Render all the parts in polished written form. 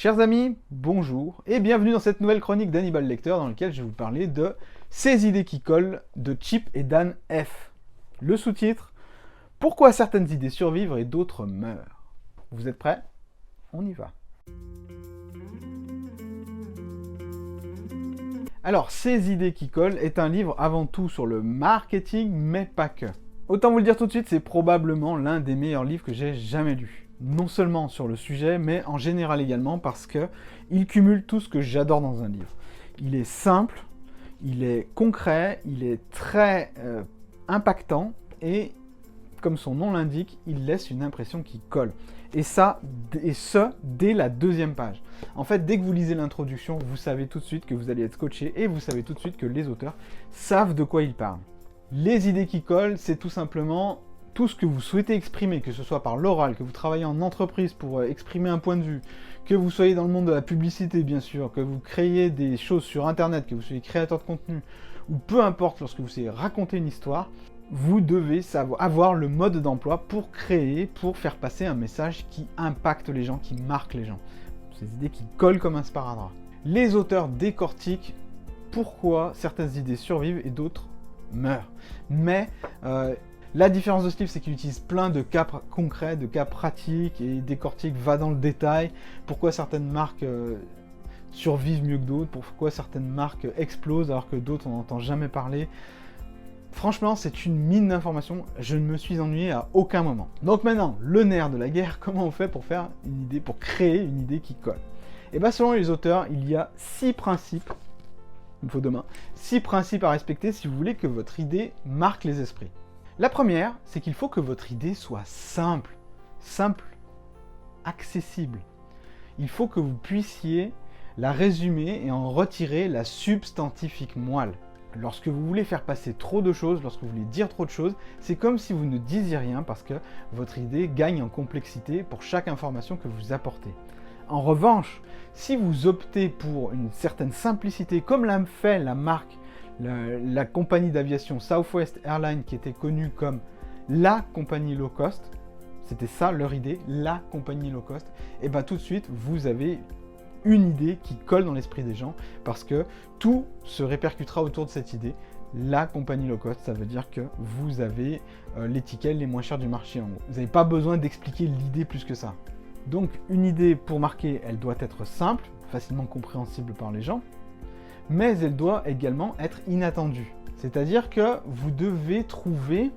Chers amis, bonjour et bienvenue dans cette nouvelle chronique d'Hannibal Lecter dans laquelle je vais vous parler de ces idées qui collent de Chip et Dan F. Le sous-titre: Pourquoi certaines idées survivent et d'autres meurent. Vous êtes prêts? On y va. Alors, Ces idées qui collent est un livre avant tout sur le marketing, mais pas que. Autant vous le dire tout de suite, c'est probablement l'un des meilleurs livres que j'ai jamais lu. Non seulement sur le sujet, mais en général également parce que il cumule tout ce que j'adore dans un livre. Il est simple, il est concret, il est très impactant et, comme son nom l'indique, il laisse une impression qui colle. Et ce, dès la deuxième page. En fait, dès que vous lisez l'introduction, vous savez tout de suite que vous allez être scotché et vous savez tout de suite que les auteurs savent de quoi ils parlent. Les idées qui collent, c'est tout simplement tout ce que vous souhaitez exprimer, que ce soit par l'oral, que vous travaillez en entreprise pour exprimer un point de vue, que vous soyez dans le monde de la publicité bien sûr, que vous créez des choses sur internet, que vous soyez créateur de contenu, ou peu importe, lorsque vous savez raconter une histoire, vous devez avoir le mode d'emploi pour créer, pour faire passer un message qui impacte les gens, qui marque les gens. Ces idées qui collent comme un sparadrap. Les auteurs décortiquent pourquoi certaines idées survivent et d'autres meurent. Mais la différence de ce livre, c'est qu'il utilise plein de cas concrets, de cas pratiques, et décortique, va dans le détail, pourquoi certaines marques survivent mieux que d'autres, pourquoi certaines marques explosent alors que d'autres on n'entend jamais parler. Franchement, c'est une mine d'informations, je ne me suis ennuyé à aucun moment. Donc maintenant, le nerf de la guerre, comment on fait pour faire une idée, pour créer une idée qui colle? Et bien selon les auteurs, il y a 6 principes, il me faut demain, 6 principes à respecter si vous voulez que votre idée marque les esprits. La première, c'est qu'il faut que votre idée soit simple, accessible. Il faut que vous puissiez la résumer et en retirer la substantifique moelle. Lorsque vous voulez faire passer trop de choses, lorsque vous voulez dire trop de choses, c'est comme si vous ne disiez rien parce que votre idée gagne en complexité pour chaque information que vous apportez. En revanche, si vous optez pour une certaine simplicité, comme l'a fait la marque, la compagnie d'aviation Southwest Airlines, qui était connue comme la compagnie low cost, c'était ça leur idée, la compagnie low cost, et bien tout de suite, vous avez une idée qui colle dans l'esprit des gens, parce que tout se répercutera autour de cette idée. La compagnie low cost, ça veut dire que vous avez les tickets les moins chers du marché en gros. Vous n'avez pas besoin d'expliquer l'idée plus que ça. Donc une idée pour marquer, elle doit être simple, facilement compréhensible par les gens, mais elle doit également être inattendue. C'est-à-dire que vous devez trouver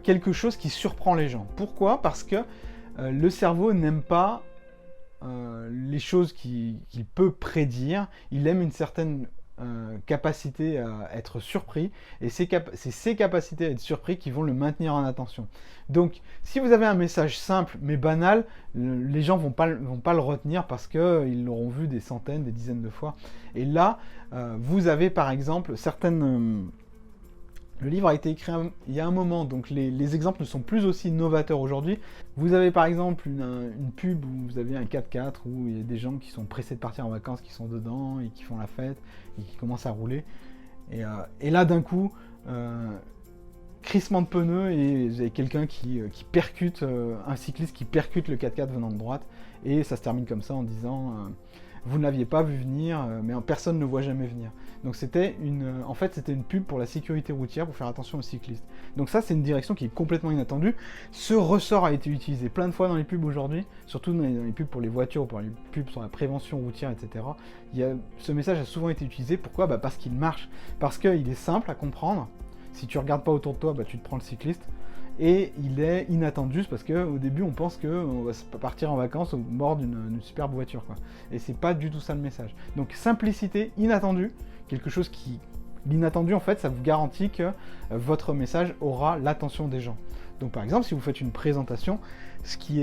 quelque chose qui surprend les gens. Pourquoi? Parce que le cerveau n'aime pas les choses qu'il peut prédire, il aime une certaine capacité à être surpris, et c'est ces capacités à être surpris qui vont le maintenir en attention. Donc, si vous avez un message simple mais banal, les gens vont pas le retenir parce qu'ils l'auront vu des centaines, des dizaines de fois. Et là, vous avez par exemple certaines... Le livre a été écrit il y a un moment, donc les exemples ne sont plus aussi novateurs aujourd'hui. Vous avez par exemple une pub où vous avez un 4x4 où il y a des gens qui sont pressés de partir en vacances, qui sont dedans et qui font la fête et qui commencent à rouler. Et là d'un coup, crissement de pneus et vous avez quelqu'un qui percute, un cycliste qui percute le 4x4 venant de droite. Et ça se termine comme ça en disant... vous ne l'aviez pas vu venir, mais personne ne voit jamais venir. Donc c'était en fait c'était une pub pour la sécurité routière, pour faire attention aux cyclistes. Donc ça c'est une direction qui est complètement inattendue. Ce ressort a été utilisé plein de fois dans les pubs aujourd'hui, surtout dans les pubs pour les voitures, pour les pubs sur la prévention routière, etc. Ce message a souvent été utilisé, pourquoi? Parce qu'il marche, parce qu'il est simple à comprendre. Si tu regardes pas autour de toi, tu te prends le cycliste. Et il est inattendu parce qu'au début on pense qu'on va partir en vacances au bord d'une superbe voiture, quoi. Et c'est pas du tout ça le message. Donc simplicité, inattendu, quelque chose qui... L'inattendu en fait ça vous garantit que votre message aura l'attention des gens. Donc par exemple si vous faites une présentation, ce qu'il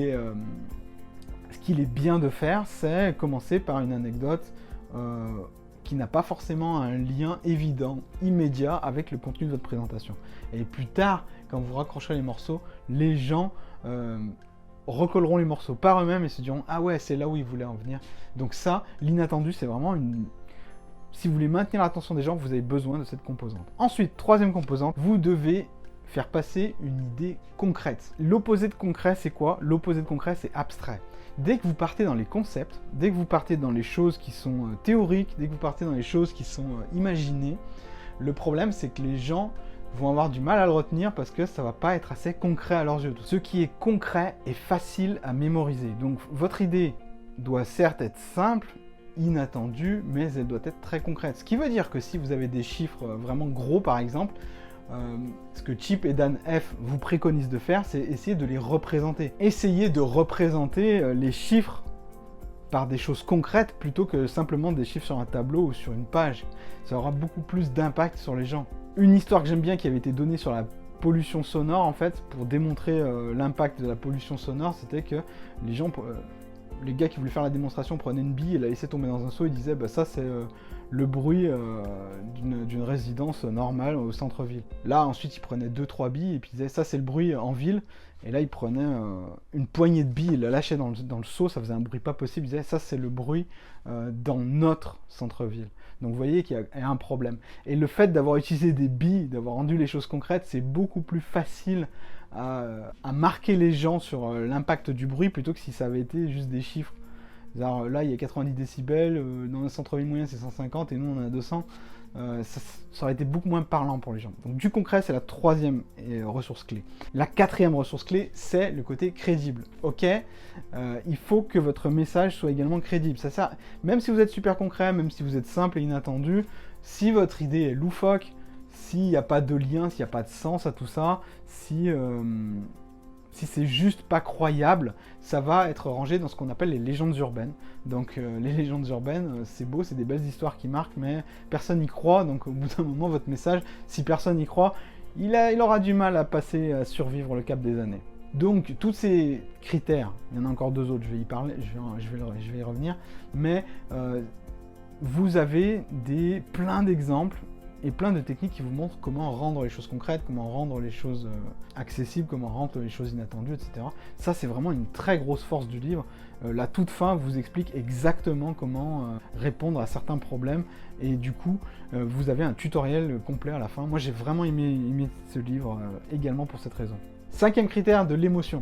est bien de faire, c'est commencer par une anecdote qui n'a pas forcément un lien évident, immédiat avec le contenu de votre présentation. Et plus tard, quand vous raccrocherez les morceaux, les gens recolleront les morceaux par eux-mêmes et se diront « Ah ouais, c'est là où ils voulaient en venir ». Donc ça, l'inattendu, c'est vraiment une... Si vous voulez maintenir l'attention des gens, vous avez besoin de cette composante. Ensuite, troisième composante, vous devez faire passer une idée concrète. L'opposé de concret, c'est quoi? L'opposé de concret, c'est abstrait. Dès que vous partez dans les concepts, dès que vous partez dans les choses qui sont théoriques, dès que vous partez dans les choses qui sont imaginées, le problème c'est que les gens vont avoir du mal à le retenir parce que ça va pas être assez concret à leurs yeux. Ce qui est concret est facile à mémoriser. Donc votre idée doit certes être simple, inattendue, mais elle doit être très concrète. Ce qui veut dire que si vous avez des chiffres vraiment gros par exemple, ce que Chip et Dan F vous préconisent de faire, c'est essayer de les représenter. Essayez de représenter les chiffres par des choses concrètes plutôt que simplement des chiffres sur un tableau ou sur une page. Ça aura beaucoup plus d'impact sur les gens. Une histoire que j'aime bien qui avait été donnée sur la pollution sonore, en fait, pour démontrer l'impact de la pollution sonore, c'était que les gens, les gars qui voulaient faire la démonstration prenaient une bille et la laissaient tomber dans un seau et disaient bah, ça c'est le bruit d'une résidence normale au centre-ville. Là ensuite ils prenaient 2-3 billes et puis ils disaient ça c'est le bruit en ville, et là ils prenaient une poignée de billes, ils la lâchaient dans le seau, ça faisait un bruit pas possible, ils disaient ça c'est le bruit dans notre centre-ville. Donc vous voyez qu'il y a un problème. Et le fait d'avoir utilisé des billes, d'avoir rendu les choses concrètes, c'est beaucoup plus facile à marquer les gens sur l'impact du bruit plutôt que si ça avait été juste des chiffres. Alors, là il y a 90 décibels, dans un centre-ville moyen c'est 150 et nous on en a 200. Ça aurait été beaucoup moins parlant pour les gens. Donc du concret c'est la troisième ressource clé. La quatrième ressource clé c'est le côté crédible. Ok, il faut que votre message soit également crédible. Ça sert, même si vous êtes super concret, même si vous êtes simple et inattendu, si votre idée est loufoque, s'il n'y a pas de lien, s'il n'y a pas de sens à tout ça, si c'est juste pas croyable, ça va être rangé dans ce qu'on appelle les légendes urbaines. Donc les légendes urbaines, c'est beau, c'est des belles histoires qui marquent, mais personne n'y croit, donc au bout d'un moment, votre message, si personne n'y croit, il aura du mal à survivre le cap des années. Donc tous ces critères, il y en a encore deux autres, je vais y parler, je vais y revenir, mais vous avez plein d'exemples et plein de techniques qui vous montrent comment rendre les choses concrètes, comment rendre les choses accessibles, comment rendre les choses inattendues, etc. Ça, c'est vraiment une très grosse force du livre. La toute fin vous explique exactement comment répondre à certains problèmes, et du coup, vous avez un tutoriel complet à la fin. Moi, j'ai vraiment aimé ce livre également pour cette raison. Cinquième critère, de l'émotion.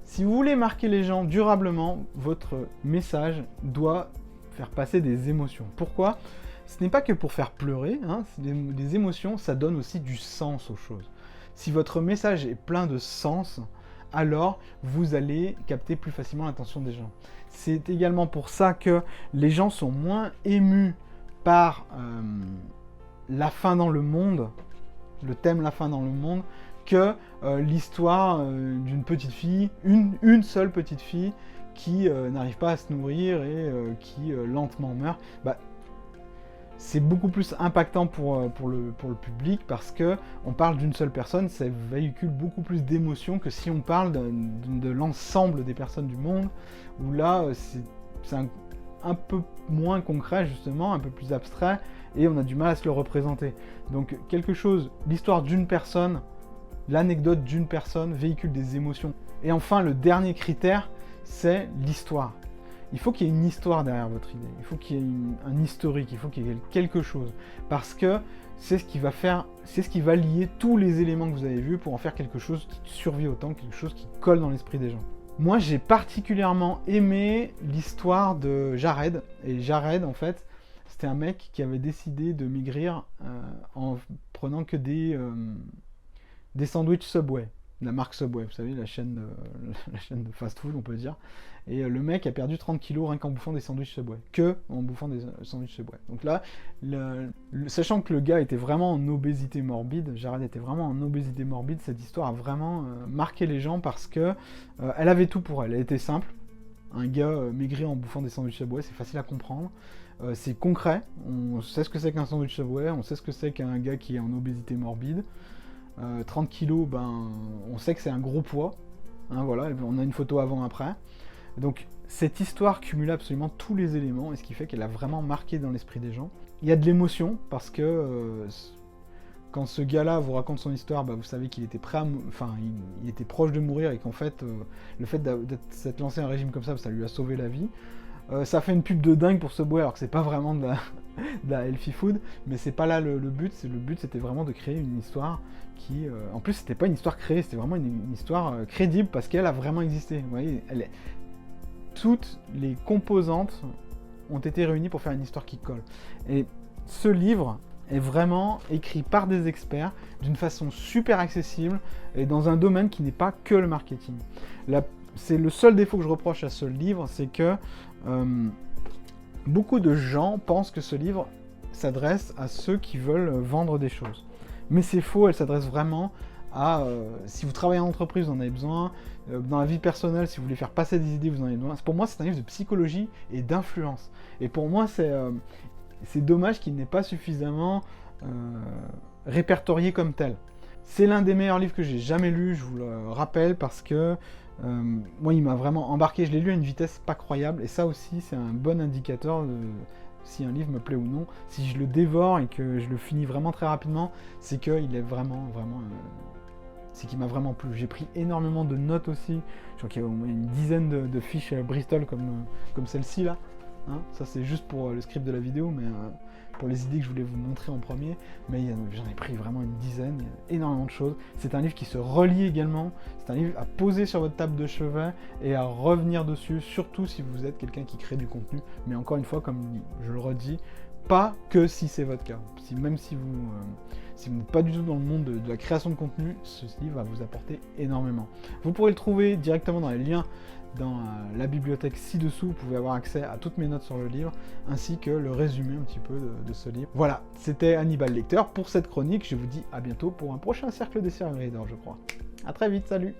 Si vous voulez marquer les gens durablement, votre message doit faire passer des émotions. Pourquoi ? Ce n'est pas que pour faire pleurer, hein, des émotions, ça donne aussi du sens aux choses. Si votre message est plein de sens, alors vous allez capter plus facilement l'attention des gens. C'est également pour ça que les gens sont moins émus par la fin dans le monde, le thème la fin dans le monde, que l'histoire d'une petite fille, une seule petite fille qui n'arrive pas à se nourrir et qui lentement meurt. C'est beaucoup plus impactant pour le public parce que on parle d'une seule personne, ça véhicule beaucoup plus d'émotions que si on parle de l'ensemble des personnes du monde, où là c'est un peu moins concret justement, un peu plus abstrait, et on a du mal à se le représenter. Donc l'histoire d'une personne, l'anecdote d'une personne véhicule des émotions. Et enfin le dernier critère, c'est l'histoire. Il faut qu'il y ait une histoire derrière votre idée, il faut qu'il y ait un historique, il faut qu'il y ait quelque chose, parce que c'est ce qui va lier tous les éléments que vous avez vus pour en faire quelque chose qui survit au temps, quelque chose qui colle dans l'esprit des gens. Moi, j'ai particulièrement aimé l'histoire de Jared, et Jared, en fait, c'était un mec qui avait décidé de maigrir en prenant que des sandwichs Subway. La marque Subway, vous savez, la chaîne de fast-food, on peut dire. Et le mec a perdu 30 kilos rien qu'en bouffant des sandwichs Subway. Que en bouffant des sandwichs Subway. Donc là, sachant que le gars était vraiment en obésité morbide, Jared était vraiment en obésité morbide, cette histoire a vraiment marqué les gens parce que elle avait tout pour elle. Elle était simple. Un gars maigri en bouffant des sandwichs Subway, c'est facile à comprendre. C'est concret. On sait ce que c'est qu'un sandwich Subway, on sait ce que c'est qu'un gars qui est en obésité morbide. 30 kilos, on sait que c'est un gros poids, hein, voilà, on a une photo avant-après. Donc cette histoire cumule absolument tous les éléments, et ce qui fait qu'elle a vraiment marqué dans l'esprit des gens. Il y a de l'émotion, parce que quand ce gars-là vous raconte son histoire, vous savez qu'il était il était proche de mourir, et qu'en fait, le fait d'être lancé un régime comme ça lui a sauvé la vie. Ça fait une pub de dingue pour Subway, alors que c'est pas vraiment de la healthy food, mais c'est pas là le but. Le but c'était vraiment de créer une histoire qui, en plus c'était pas une histoire créée, c'était vraiment une histoire crédible parce qu'elle a vraiment existé. Vous voyez, toutes les composantes ont été réunies pour faire une histoire qui colle. Et ce livre est vraiment écrit par des experts d'une façon super accessible et dans un domaine qui n'est pas que le marketing. C'est le seul défaut que je reproche à ce livre, c'est que beaucoup de gens pensent que ce livre s'adresse à ceux qui veulent vendre des choses. Mais c'est faux, elle s'adresse vraiment à si vous travaillez en entreprise, vous en avez besoin, dans la vie personnelle, si vous voulez faire passer des idées, vous en avez besoin. Pour moi, c'est un livre de psychologie et d'influence. Et pour moi, c'est dommage qu'il n'ait pas suffisamment répertorié comme tel. C'est l'un des meilleurs livres que j'ai jamais lu, je vous le rappelle, parce que moi, il m'a vraiment embarqué. Je l'ai lu à une vitesse pas croyable, et ça aussi, c'est un bon indicateur de si un livre me plaît ou non. Si je le dévore et que je le finis vraiment très rapidement, c'est qu'il est vraiment, c'est qu'il m'a vraiment plu. J'ai pris énormément de notes aussi. Je crois qu'il y a au moins une dizaine de fiches Bristol comme celle-ci là. Hein, ça c'est juste pour le script de la vidéo, mais pour les idées que je voulais vous montrer en premier. Mais j'en ai pris vraiment une dizaine, il y a énormément de choses. C'est un livre qui se relie également. C'est un livre à poser sur votre table de chevet et à revenir dessus, surtout si vous êtes quelqu'un qui crée du contenu. Mais encore une fois, comme je le redis, pas que si c'est votre cas. Même si vous n'êtes pas du tout dans le monde de la création de contenu, ce livre va vous apporter énormément. Vous pourrez le trouver directement dans les liens dans la bibliothèque ci-dessous. Vous pouvez avoir accès à toutes mes notes sur le livre, ainsi que le résumé un petit peu de ce livre. Voilà, c'était Hannibal Lecter pour cette chronique. Je vous dis à bientôt pour un prochain cercle des Serial Readers, je crois. A très vite, salut!